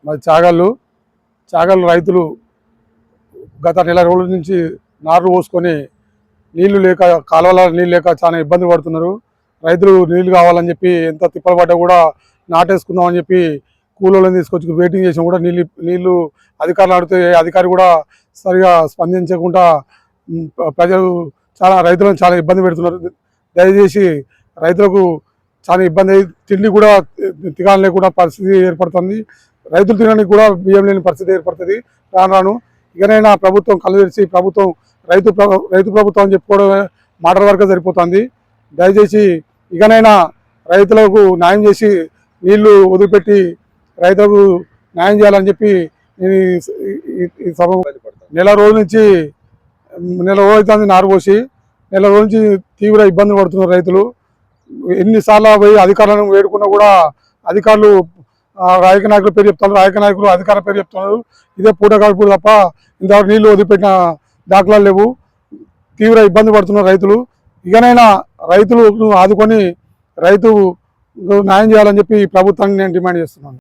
మరి చాగళ్ళు రైతులు గత నెల రోజుల నుంచి నార్లు పోసుకొని నీళ్లు లేక కాలువల నీళ్ళు లేక చాలా ఇబ్బంది పడుతున్నారు. రైతులు నీళ్లు కావాలని చెప్పి ఎంత తిప్పలు పడ్డా కూడా నాటేసుకుందామని చెప్పి కూలోళ్ళని తీసుకొచ్చి వెయిటింగ్ చేసినా కూడా నీళ్లు అధికారులు అడిగితే అధికారి కూడా సరిగా స్పందించకుండా రైతులను చాలా ఇబ్బంది పెడుతున్నారు. దయచేసి రైతులకు చాలా ఇబ్బంది అయ్యి తిండి కూడా తినాలి లేకుండా పరిస్థితి ఏర్పడుతుంది. రైతులు తినడానికి కూడా బియ్యం లేని పరిస్థితి ఏర్పడుతుంది. రాను ఇకనైనా ప్రభుత్వం కళ్ళు తెరిచి రైతు ప్రభుత్వం అని చెప్పుకోవడం మాటల వరకు సరిపోతుంది. దయచేసి ఇకనైనా రైతులకు న్యాయం చేసి నీళ్లు వదిలిపెట్టి రైతులకు న్యాయం చేయాలని చెప్పి ఈ సభ నెల రోజుల అవుతుంది నారు పోసి నెల రోజుల నుంచి తీవ్ర ఇబ్బందులు పడుతున్నారు రైతులు. ఎన్నిసార్లు పోయి అధికారులను వేడుకున్నా కూడా అధికారులు రాజకీయ నాయకుల పేరు చెప్తున్నారు, రాజకీయ నాయకులు అధికారుల పేరు చెప్తున్నారు. ఇదే పూట గడుపుడు తప్ప ఇంతవరకు నీళ్లు వదిలిపెట్టిన దాఖలాలు లేవు. తీవ్ర ఇబ్బంది పడుతున్నారు రైతులు. ఇకనైనా రైతులు ఆదుకొని రైతు న్యాయం చేయాలని చెప్పి ప్రభుత్వాన్ని నేను డిమాండ్ చేస్తున్నాను.